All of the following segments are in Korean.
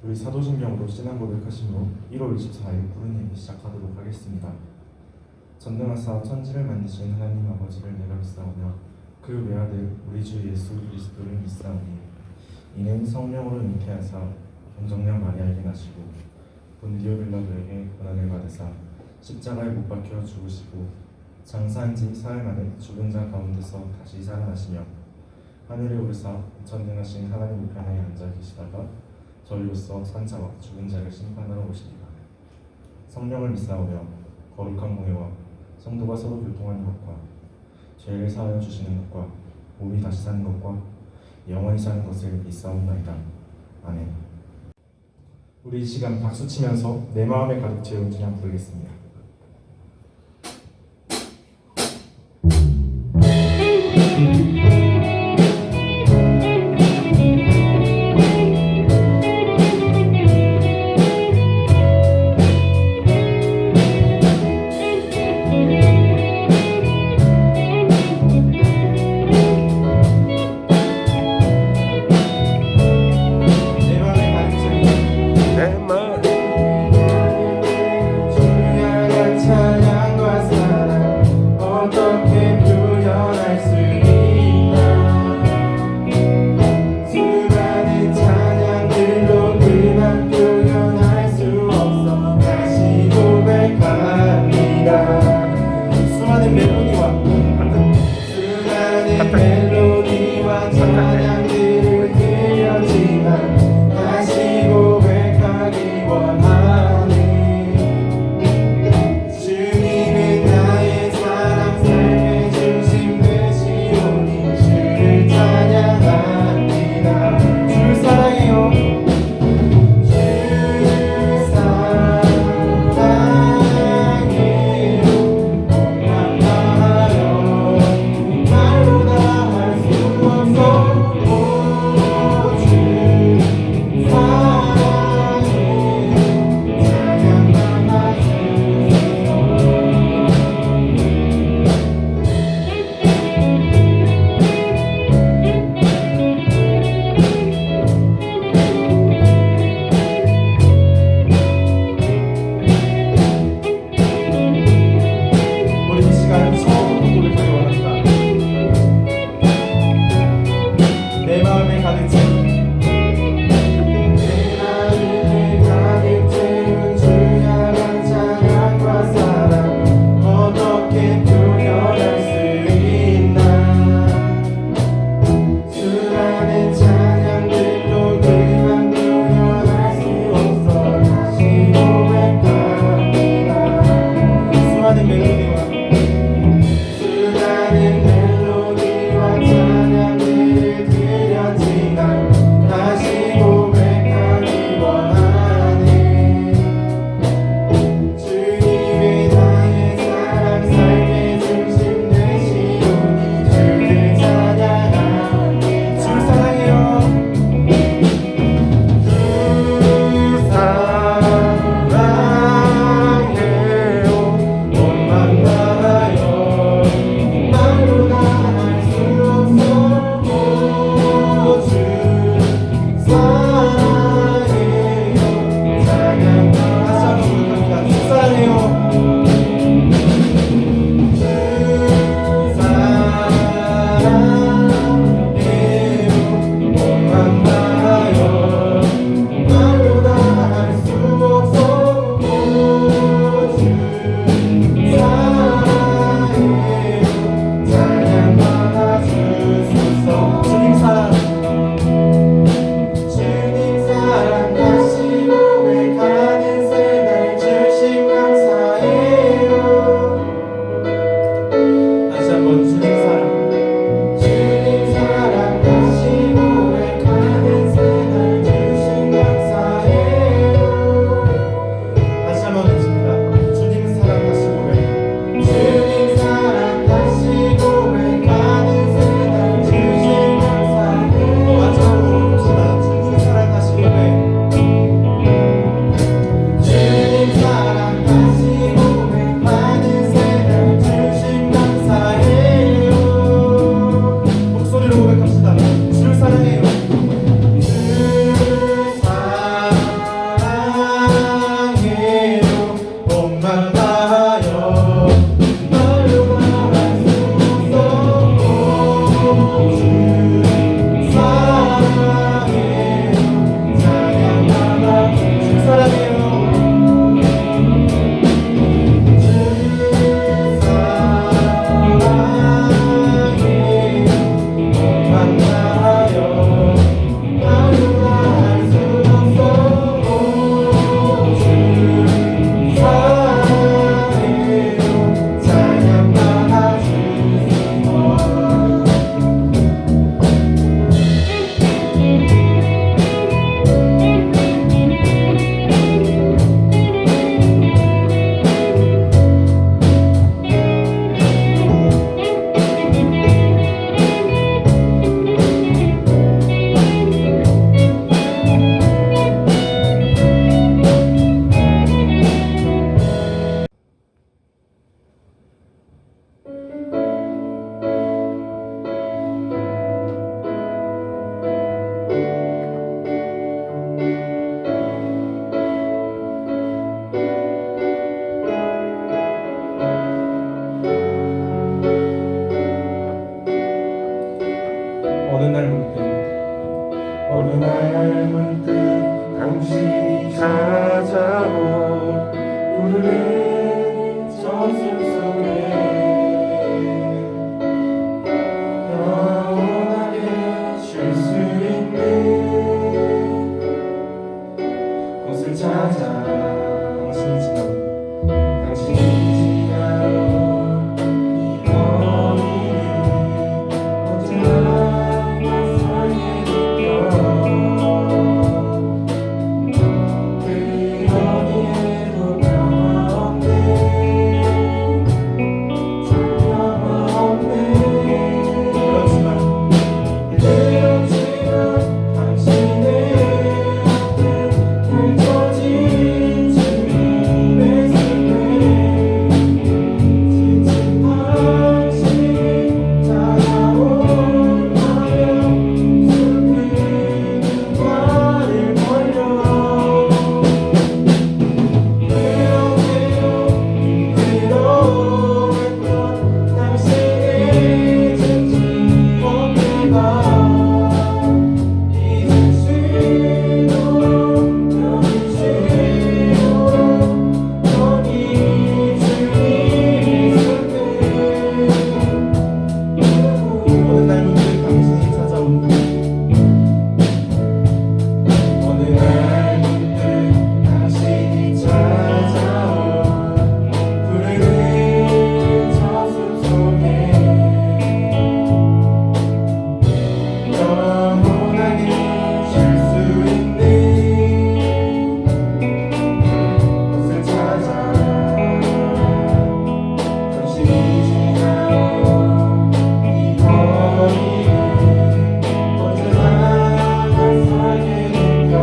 우리 사도신경으로 신앙 고백하신 후 1월 24일 푸른 예배 시작하도록 하겠습니다. 전능하사 천지를 만드신 하나님 아버지를 내가 믿사오며 그 외아들 우리 주 예수 그리스도를 믿사오니 이는 성령으로 잉태하사 동정녀 마리아에게 나시고 본디오 빌라도에게 고난을 받으사 십자가에 못 박혀 죽으시고 장사한 지 사흘 만에 죽은 자 가운데서 다시 살아나시며 하늘에 오르사 전능하신 하나님 우편에 앉아 계시다가 저희로서 산자와 죽은 자를 심판하러 오시리라. 성령을 믿사오며 거룩한 공예와 성도가 서로 교통하는 것과 죄를 사하여 주시는 것과 몸이 다시 사는 것과 영원히 사는 것을 믿사옵나이다. 아멘. 우리 이 시간 박수 치면서 내 마음에 가득 채운 찬양 부르겠습니다. 찾아온 푸른 저승 속에 영원하게 쉴 수 있는 곳을 찾아 당신이 지나온 이 거리는 언제나 낯설게 느껴 그 어디에도 변함없네 변함없네 그렇지만 당신의 앞에 펼쳐진 주님의 승리 지친 당신 찾아온다면 슬픈 눈발을 벌려 힘들어했던 당신의 진지 어깨가 이젠 쉬도록 편히 쉬도록 여기 주님이 있을때 어느 날 문득 당신이 찾아온다 어느 날 문득 당신이 찾아온 푸르른 저승 속에 영원하게 쉴 수 있는 곳을 찾아 당신이 지나온 이 거리는 언제나 낯설게 느껴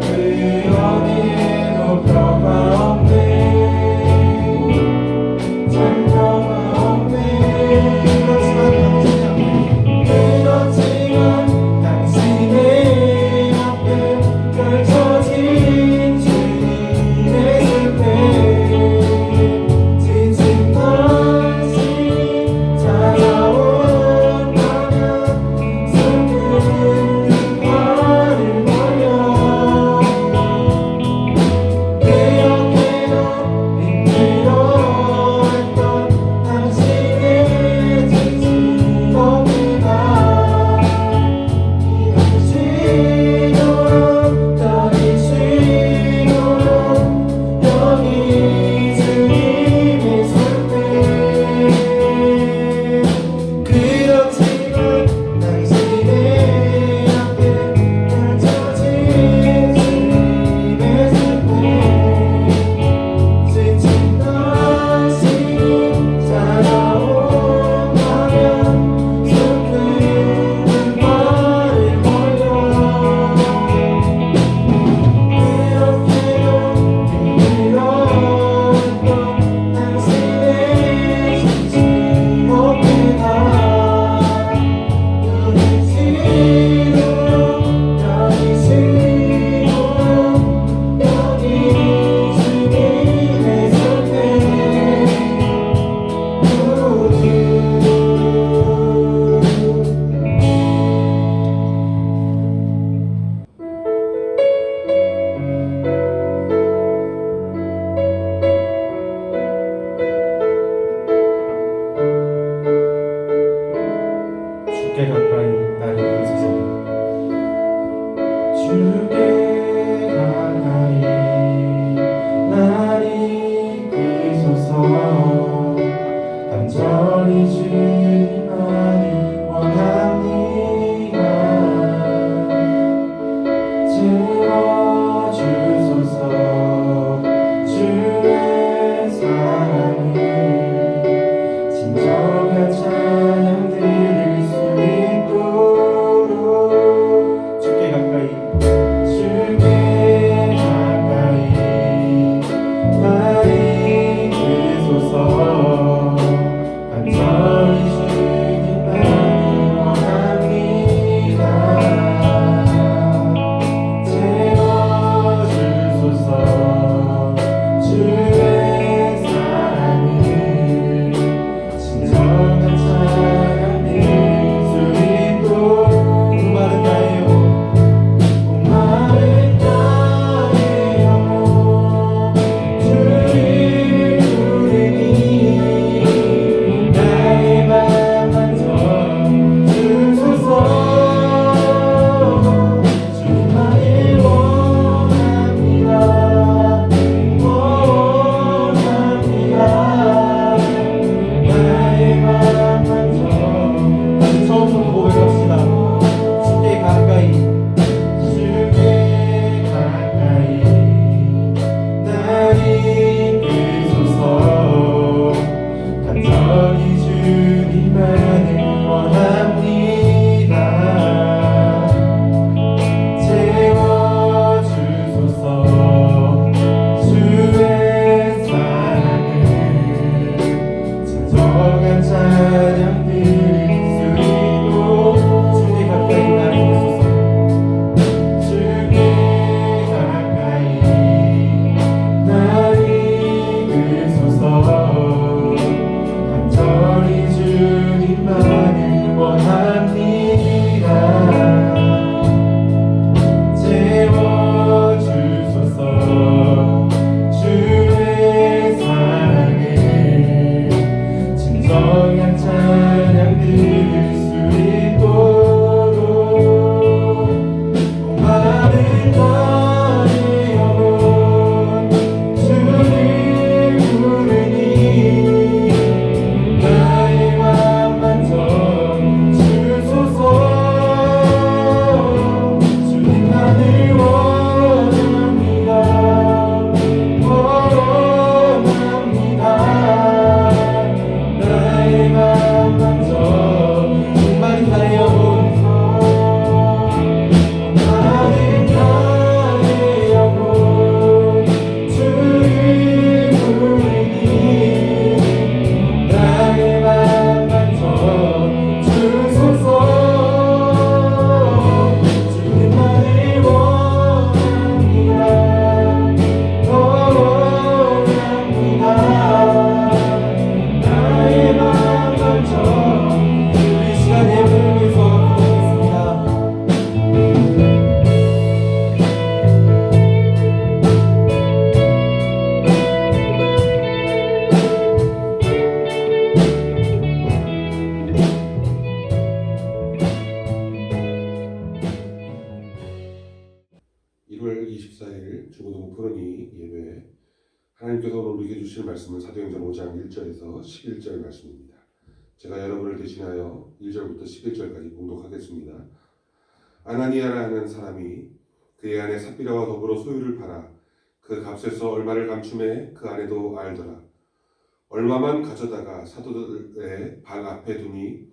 그 어디에도 변함없네 참 변함없네 그렇지만 당신의 앞에 펼쳐진 주님의 승리 지친 당신 찾아온다면 슬픈 눈발을 벌려 기억해요 힘들어했던 당신의 진심 어깨가 이렇게 쉬도록 편히 쉬도록 여기 주님이 있을 때 그렇지만 당신의 앞에 펼쳐진 주님의 승리 지친 당신 찾아온다면 슬픈 눈발을 벌려 이렇게도 힘들어했던 당신의 진심 어깨가 이젠 쉬도록 편히 쉬도록 여기 주님의 손에 주께 가까이 나를 이끄소서 주께 가까이 나를 이끄소서 간절히 주님만을 원합니다 채워주소서 주의 사랑을 진정한 찬양 드릴 수 있도록 주께 가까이 나를 이끄소서 간절히 주님만을 원합니다. 채워주소서 주의 사랑을 진정한 찬양 드릴 수 있도록 주께 가까이 나를 이끄소서. 주께 가까이 나를 이끄소서. 간절히 주님만을 원합니다. 채워주소서 주의 사랑을 진정한 찬양 드릴 수 있도록 목마른 나의 영혼 주를 부르니 나의 맘만 전주소서. 주님만을 원합니다. 원합니다. 나의 맘만 전 목마른 나의 영혼 목마른 나의 영혼 주를 부르니 나의 맘만 전주소서. 주님만을 원합니다. 원합니다. 나의 맘만 전 우리 시간에 부르면서 기도하겠습니다. (1월 24일) 중고등부 푸른이 예배, 하나님께서 오늘 우리에게 주실 말씀은 사도행전 5장 1절에서 11절 말씀입니다. 제가 여러분을 대신하여 1절부터 11절까지 봉독하겠습니다. 아나니아라 하는 사람이 그의 아내 삽비라와 더불어 소유를 팔아 그 값에서 얼마를 감춤해 그 아내도 알더라. 얼마만 가져다가 사도들의 발 앞에 두니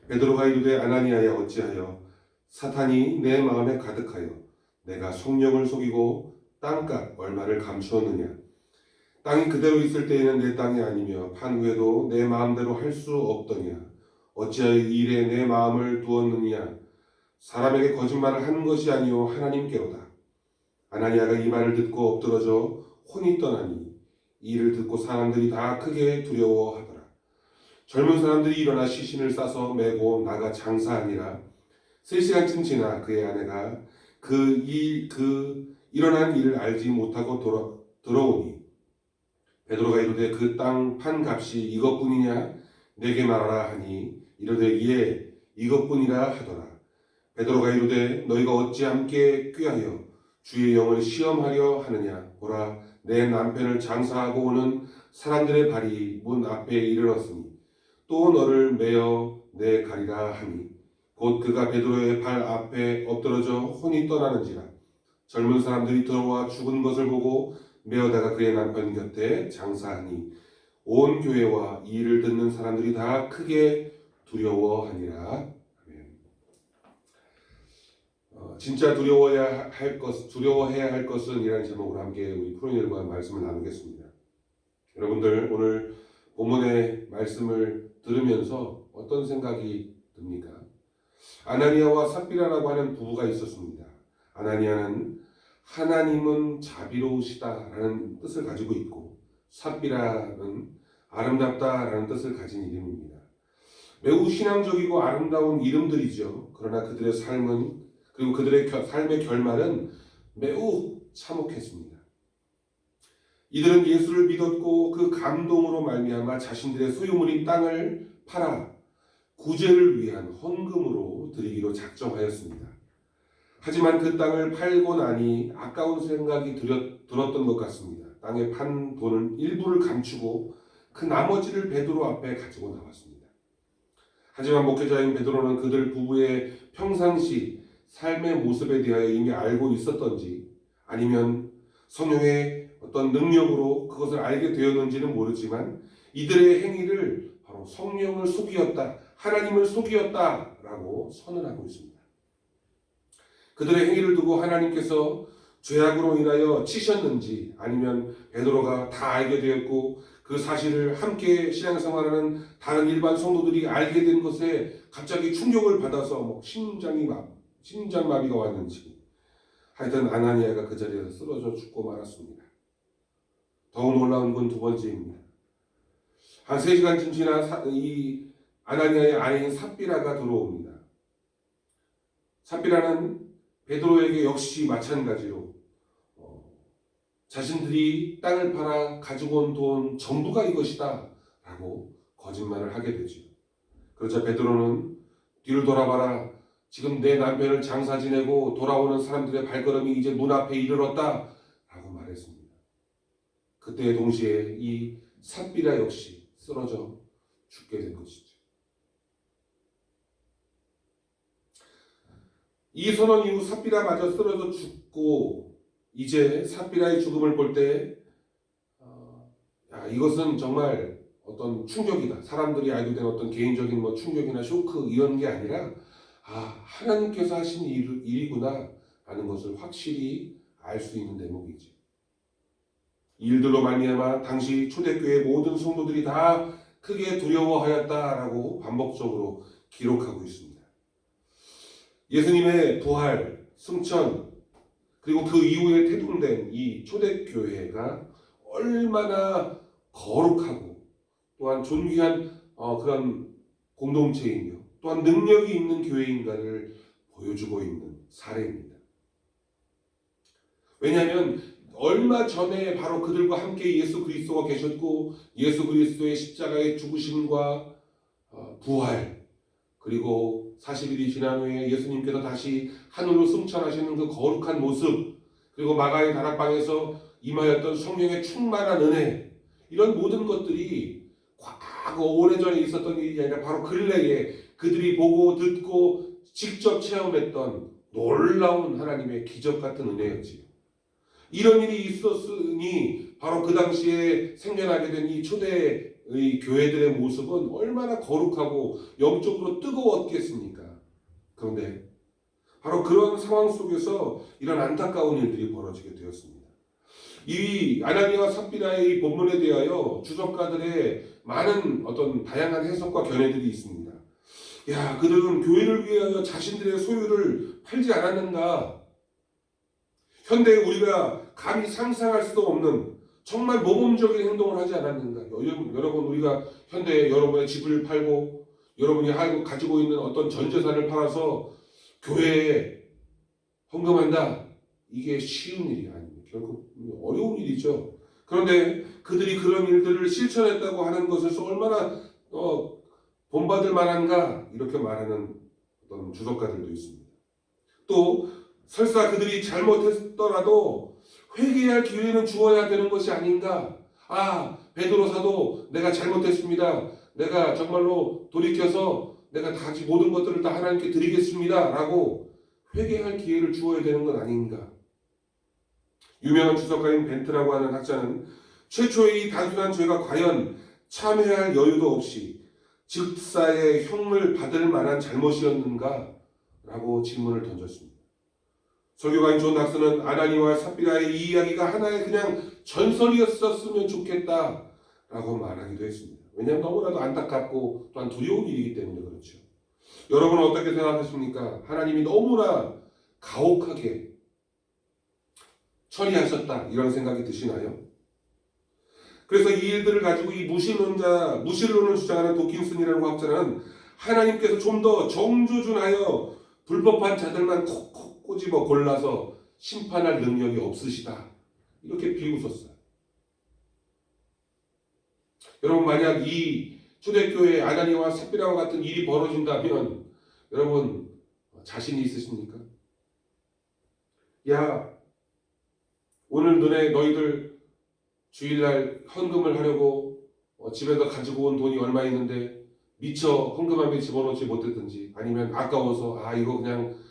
베드로가 이르되 아나니아야 어찌하여 사탄이 내 마음에 가득하여 내가 성령을 속이고 땅값 얼마를 감추었느냐. 땅이 그대로 있을 때에는 내 땅이 아니며 판 후에도 내 마음대로 할 수 없더냐. 어찌하여 이 일에 내 마음을 두었느냐. 사람에게 거짓말을 하는 것이 아니요 하나님께로다. 아나니아가 이 말을 듣고 엎드러져 혼이 떠나니 이 일을 듣고 사람들이 다 크게 두려워하더라. 젊은 사람들이 일어나 시신을 싸서 메고 나가 장사하니라. 3시간쯤 지나 그의 아내가 일어난 일을 알지 못하고 들어오니 베드로가 이르되 그 땅 판 값이 이것뿐이냐 내게 말하라 하니 이르되 예 이것뿐이라 하더라. 베드로가 이르되 너희가 어찌 함께 꾀하여 주의 영을 시험하려 하느냐. 보라 내 남편을 장사하고 오는 사람들의 발이 문 앞에 이르렀으니 또 너를 메어 내 가리라 하니 곧 그가 베드로의 발 앞에 엎드러져 혼이 떠나는지라. 젊은 사람들이 들어와 죽은 것을 보고 메어다가 그의 남편 곁에 장사하니 온 교회와 이 일을 듣는 사람들이 다 크게 두려워하니라. 아멘. 진짜 두려워해야 할 것은 이라는 제목으로 함께 우리 프로님들과 말씀을 나누겠습니다. 여러분들 오늘 본문의 말씀을 들으면서 어떤 생각이 듭니까? 아나니아와 삽비라라고 하는 부부가 있었습니다. 아나니아는 하나님은 자비로우시다라는 뜻을 가지고 있고 삽비라는 아름답다라는 뜻을 가진 이름입니다. 매우 신앙적이고 아름다운 이름들이죠. 그러나 그들의 삶은 그리고 그들의 삶의 결말은 매우 참혹했습니다. 이들은 예수를 믿었고 그 감동으로 말미암아 자신들의 소유물인 땅을 팔아 구제를 위한 헌금으로 드리기로 작정하였습니다. 하지만 그 땅을 팔고 나니 아까운 생각이 들었던 것 같습니다. 땅에 판 돈은 일부를 감추고 그 나머지를 베드로 앞에 가지고 나왔습니다. 하지만 목회자인 베드로는 그들 부부의 평상시 삶의 모습에 대하여 이미 알고 있었던지 아니면 성령의 어떤 능력으로 그것을 알게 되었는지는 모르지만 이들의 행위를 바로 성령을 속이었다, 하나님을 속이었다라고 선언하고 있습니다. 그들의 행위를 두고 하나님께서 죄악으로 인하여 치셨는지, 아니면 베드로가 다 알게 되었고 그 사실을 함께 신앙생활하는 다른 일반 성도들이 알게 된 것에 갑자기 충격을 받아서 심장마비가 왔는지, 하여튼 아나니아가 그 자리에서 쓰러져 죽고 말았습니다. 더욱 놀라운 건 두 번째입니다. 한 3시간쯤 지나 이 아나니아의 아내인 삽비라가 들어옵니다. 삽비라는 베드로에게 역시 마찬가지로 자신들이 땅을 팔아 가지고 온 돈 전부가 이것이다 라고 거짓말을 하게 되죠. 그러자 베드로는 뒤를 돌아봐라, 지금 내 남편을 장사 지내고 돌아오는 사람들의 발걸음이 이제 눈앞에 이르렀다 라고 말했습니다. 그때 동시에 이 삽비라 역시 쓰러져 죽게 된 것이죠. 이 선언 이후 삽비라마저 쓰러져 죽고, 이제 삽비라의 죽음을 볼 때 이것은 정말 어떤 충격이다, 사람들이 알게 된 어떤 개인적인 충격이나 쇼크 이런 게 아니라 하나님께서 하신 일이구나 하는 것을 확실히 알 수 있는 대목이지. 이 일들로 말미암아 당시 초대교회 모든 성도들이 다 크게 두려워하였다라고 반복적으로 기록하고 있습니다. 예수님의 부활, 승천, 그리고 그 이후에 태동된 이 초대교회가 얼마나 거룩하고 또한 존귀한 그런 공동체이며 또한 능력이 있는 교회인가를 보여주고 있는 사례입니다. 왜냐하면 얼마 전에 바로 그들과 함께 예수 그리스도가 계셨고, 예수 그리스도의 십자가의 죽으심과 부활, 그리고 40일이 지난 후에 예수님께서 다시 하늘로 승천하시는 그 거룩한 모습, 그리고 마가의 다락방에서 임하였던 성령의 충만한 은혜, 이런 모든 것들이 과거 오래전에 있었던 일이 아니라 바로 근래에 그들이 보고 듣고 직접 체험했던 놀라운 하나님의 기적 같은 은혜였지요. 이런 일이 있었으니 바로 그 당시에 생겨나게 된 이 초대의 교회들의 모습은 얼마나 거룩하고 영적으로 뜨거웠겠습니까? 그런데 바로 그런 상황 속에서 이런 안타까운 일들이 벌어지게 되었습니다. 이 아나니아와 삽비라의 이 본문에 대하여 주석가들의 많은 어떤 다양한 해석과 견해들이 있습니다. 그들은 교회를 위하여 자신들의 소유를 팔지 않았는가? 현대에 우리가 감히 상상할 수도 없는 정말 모범적인 행동을 하지 않았는가? 여러분, 우리가 현대에 여러분의 집을 팔고 여러분이 가지고 있는 어떤 전 재산을 팔아서 교회에 헌금한다. 이게 쉬운 일이 아닙니다. 결국 어려운 일이죠. 그런데 그들이 그런 일들을 실천했다고 하는 것에서 얼마나 본받을 만한가? 이렇게 말하는 어떤 주석가들도 있습니다. 또 설사 그들이 잘못했더라도 회개할 기회는 주어야 되는 것이 아닌가? 베드로 사도 내가 잘못했습니다. 내가 정말로 돌이켜서 내가 다시 모든 것들을 다 하나님께 드리겠습니다. 라고 회개할 기회를 주어야 되는 건 아닌가? 유명한 주석가인 벤트라고 하는 학자는 최초의 이 단순한 죄가 과연 참회할 여유도 없이 즉사의 형을 받을 만한 잘못이었는가? 라고 질문을 던졌습니다. 설교가인 존 낙스는 아나니와 삽비라의 이 이야기가 하나의 그냥 전설이었었으면 좋겠다 라고 말하기도 했습니다. 왜냐하면 너무나도 안타깝고 또한 두려운 일이기 때문에 그렇죠. 여러분은 어떻게 생각하십니까? 하나님이 너무나 가혹하게 처리하셨다 이런 생각이 드시나요? 그래서 이 일들을 가지고 이 무신론을 주장하는 도킨슨이라는 학자는 하나님께서 좀 더 정조준하여 불법한 자들만 콕콕 꼬집어 골라서 심판할 능력이 없으시다 이렇게 비웃었어요. 여러분, 만약 이 초대교회 아나니아와 삽비라와 같은 일이 벌어진다면 여러분 자신이 있으십니까? 오늘 너희들 주일날 헌금을 하려고 집에서 가지고 온 돈이 얼마 있는데 미처 헌금함에 집어넣지 못했든지, 아니면 아까워서 이거 그냥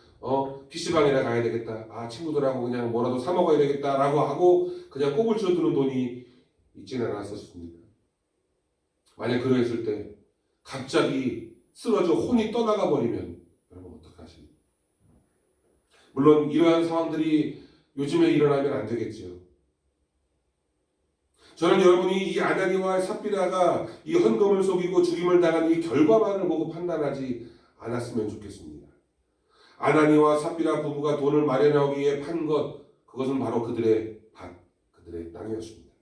PC방이나 가야 되겠다, 친구들하고 그냥 뭐라도 사 먹어야 되겠다 라고 하고 그냥 꼬불 쳐두는 돈이 있지는 않았었습니까? 만약 그러했을 때 갑자기 쓰러져 혼이 떠나가 버리면 여러분 어떡하십니까? 물론 이러한 상황들이 요즘에 일어나면 안 되겠죠. 저는 여러분이 이 아나니와 삽비라가 이 헌금을 속이고 죽임을 당한 이 결과만을 보고 판단하지 않았으면 좋겠습니다. 아나니와 삽비라 부부가 돈을 마련하기 위해 판 것, 그것은 바로 그들의 밭, 그들의 땅이었습니다.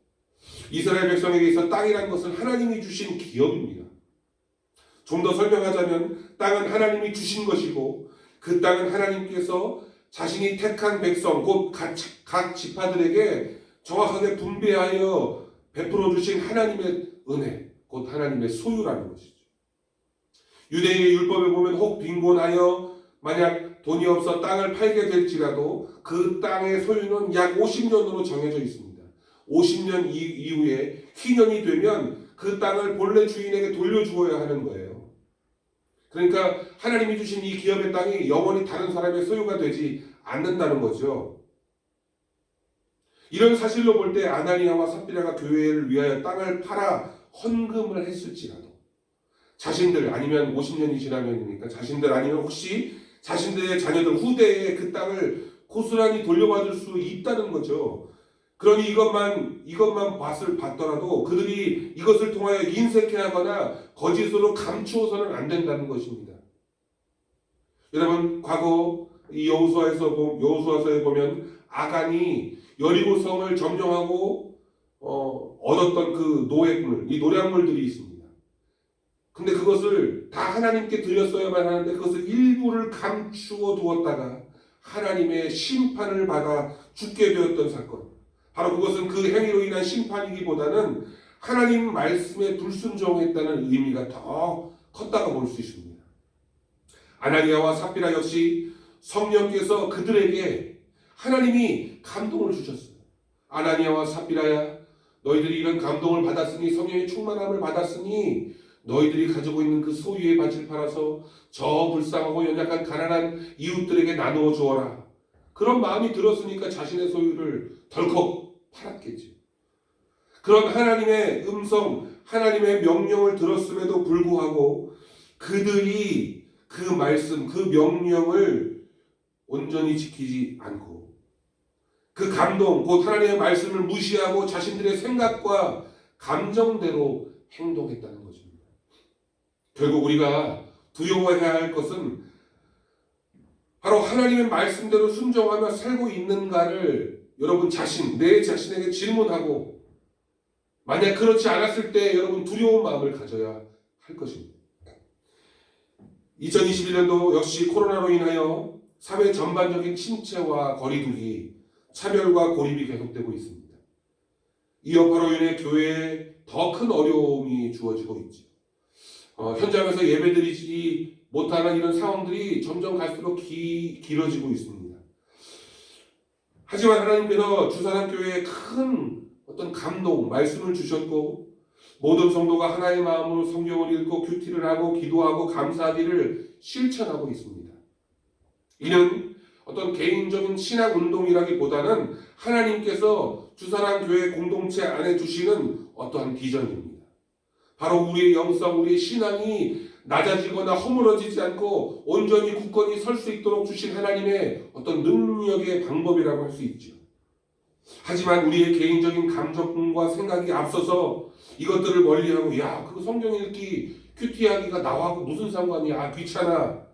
이스라엘 백성에게 있어 땅이란 것은 하나님이 주신 기업입니다. 좀 더 설명하자면 땅은 하나님이 주신 것이고 그 땅은 하나님께서 자신이 택한 백성, 곧 각 지파들에게 정확하게 분배하여 베풀어 주신 하나님의 은혜, 곧 하나님의 소유라는 것이죠. 유대인의 율법에 보면 혹 빈곤하여 만약 돈이 없어 땅을 팔게 될지라도 그 땅의 소유는 약 50년으로 정해져 있습니다. 50년 이후에 희년이 되면 그 땅을 본래 주인에게 돌려주어야 하는 거예요. 그러니까 하나님이 주신 이 기업의 땅이 영원히 다른 사람의 소유가 되지 않는다는 거죠. 이런 사실로 볼 때 아나니아와 삽비라가 교회를 위하여 땅을 팔아 헌금을 했을지라도 자신들 아니면 50년이 지나면이니까 자신들 아니면 혹시 자신들의 자녀들 후대에 그 땅을 고스란히 돌려받을 수 있다는 거죠. 그러니 이것만 봤더라도 그들이 이것을 통하여 인색해하거나 거짓으로 감추어서는 안 된다는 것입니다. 여러분 과거 이 여호수아서에 보면 아간이 여리고 성을 점령하고 얻었던 그 노획물, 이 노략물들이 있습니다. 근데 그것을 다 하나님께 드렸어야만 하는데 그것을 일부를 감추어 두었다가 하나님의 심판을 받아 죽게 되었던 사건. 바로 그것은 그 행위로 인한 심판이기보다는 하나님 말씀에 불순종했다는 의미가 더 컸다고 볼 수 있습니다. 아나니아와 삽비라 역시 성령께서 그들에게 하나님이 감동을 주셨어요. 아나니아와 삽비라야, 너희들이 이런 감동을 받았으니, 성령의 충만함을 받았으니 너희들이 가지고 있는 그 소유의 밭을 팔아서 저 불쌍하고 연약한 가난한 이웃들에게 나누어 주어라. 그런 마음이 들었으니까 자신의 소유를 덜컥 팔았겠죠. 그런 하나님의 음성, 하나님의 명령을 들었음에도 불구하고 그들이 그 말씀, 그 명령을 온전히 지키지 않고 그 감동, 곧 하나님의 말씀을 무시하고 자신들의 생각과 감정대로 행동했다는 것입니다. 결국 우리가 두려워해야 할 것은 바로 하나님의 말씀대로 순종하며 살고 있는가를 여러분 내 자신에게 질문하고 만약 그렇지 않았을 때 여러분 두려운 마음을 가져야 할 것입니다. 2021년도 역시 코로나로 인하여 사회 전반적인 침체와 거리두기, 차별과 고립이 계속되고 있습니다. 이 여파로 인해 교회에 더 큰 어려움이 주어지고 있죠. 현장에서 예배드리지 못하는 이런 상황들이 점점 갈수록 길어지고 있습니다. 하지만 하나님께서 주사랑교회에 큰 어떤 감동, 말씀을 주셨고 모든 성도가 하나의 마음으로 성경을 읽고 큐티를 하고 기도하고 감사하기를 실천하고 있습니다. 이는 어떤 개인적인 신앙 운동이라기보다는 하나님께서 주사랑교회 공동체 안에 주시는 어떠한 비전입니다. 바로 우리의 영성, 우리의 신앙이 낮아지거나 허물어지지 않고 온전히 굳건히 설 수 있도록 주신 하나님의 어떤 능력의 방법이라고 할 수 있죠. 하지만 우리의 개인적인 감정과 생각이 앞서서 이것들을 멀리하고 그거 성경 읽기, 큐티하기가 나하고 무슨 상관이야, 귀찮아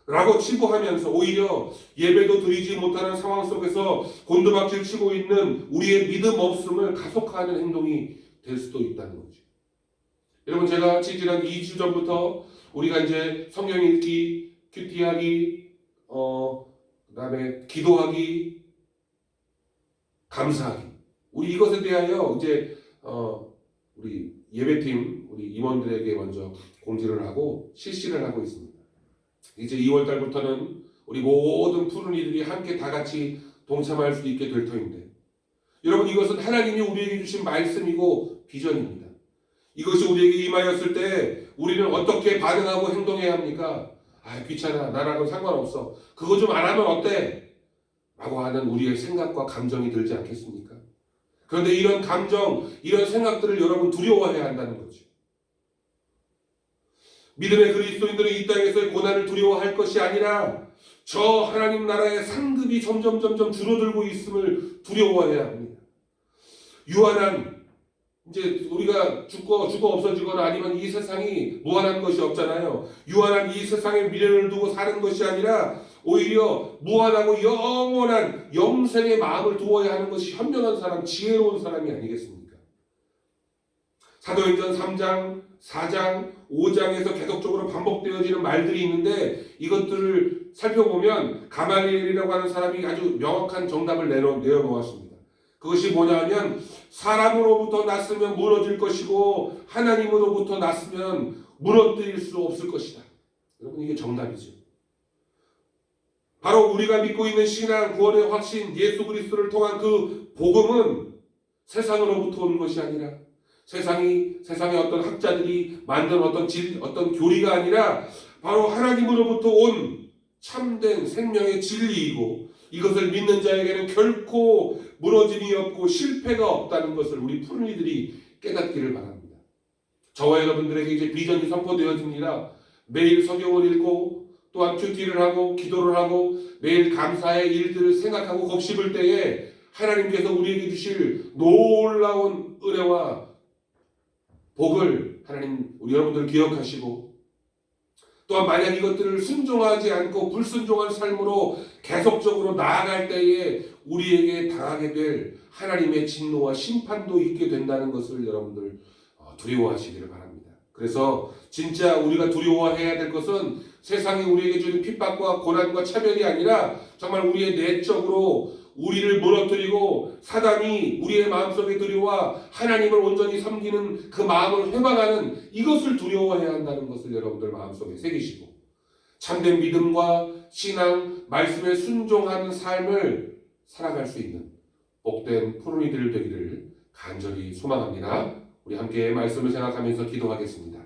라고 치부하면서 오히려 예배도 드리지 못하는 상황 속에서 곤두박질 치고 있는 우리의 믿음 없음을 가속화하는 행동이 될 수도 있다는 거죠. 여러분 제가 지난 2주 전부터 우리가 이제 성경 읽기, 큐티하기, 그다음에 기도하기, 감사하기, 우리 이것에 대하여 이제 우리 예배팀, 우리 임원들에게 먼저 공지를 하고 실시를 하고 있습니다. 이제 2월 달부터는 우리 모든 푸른 이들이 함께 다 같이 동참할 수 있게 될 터인데, 여러분 이것은 하나님이 우리에게 주신 말씀이고 비전입니다. 이것이 우리에게 임하였을 때 우리는 어떻게 반응하고 행동해야 합니까? 귀찮아, 나랑은 상관없어, 그거 좀 안 하면 어때? 라고 하는 우리의 생각과 감정이 들지 않겠습니까? 그런데 이런 감정, 이런 생각들을 여러분 두려워해야 한다는 거죠. 믿음의 그리스도인들은 이 땅에서의 고난을 두려워할 것이 아니라 저 하나님 나라의 상급이 점점 줄어들고 있음을 두려워해야 합니다. 유한한, 이제 우리가 죽고 없어지거나 아니면 이 세상이 무한한 것이 없잖아요. 유한한 이 세상에 미련을 두고 사는 것이 아니라 오히려 무한하고 영원한 영생의 마음을 두어야 하는 것이 현명한 사람, 지혜로운 사람이 아니겠습니까? 사도행전 3장, 4장, 5장에서 계속적으로 반복되어지는 말들이 있는데 이것들을 살펴보면 가말리엘이라고 하는 사람이 아주 명확한 정답을 내어놓았습니다. 그것이 뭐냐 하면 사람으로부터 났으면 무너질 것이고 하나님으로부터 났으면 무너뜨릴 수 없을 것이다. 여러분, 이게 정답이죠. 바로 우리가 믿고 있는 신앙, 구원의 확신, 예수 그리스도를 통한 그 복음은 세상으로부터 온 것이 아니라 세상의 어떤 학자들이 만든 어떤 교리가 아니라 바로 하나님으로부터 온 참된 생명의 진리이고 이것을 믿는 자에게는 결코 무너짐이 없고 실패가 없다는 것을 우리 푸른이들이 깨닫기를 바랍니다. 저와 여러분들에게 이제 비전이 선포되어집니다. 매일 성경을 읽고 또한 큐티를 하고 기도를 하고 매일 감사의 일들을 생각하고 곱씹을 때에 하나님께서 우리에게 주실 놀라운 은혜와 복을 하나님 우리 여러분들 기억하시고 또한 만약 이것들을 순종하지 않고 불순종한 삶으로 계속적으로 나아갈 때에 우리에게 당하게 될 하나님의 진노와 심판도 있게 된다는 것을 여러분들 두려워하시기를 바랍니다. 그래서 진짜 우리가 두려워해야 될 것은 세상이 우리에게 주는 핍박과 고난과 차별이 아니라 정말 우리의 내적으로 우리를 무너뜨리고 사단이 우리의 마음속에 들여와 하나님을 온전히 섬기는 그 마음을 회방하는 이것을 두려워해야 한다는 것을 여러분들 마음속에 새기시고 참된 믿음과 신앙, 말씀에 순종하는 삶을 살아갈 수 있는 복된 푸른이들 되기를 간절히 소망합니다. 우리 함께 말씀을 생각하면서 기도하겠습니다.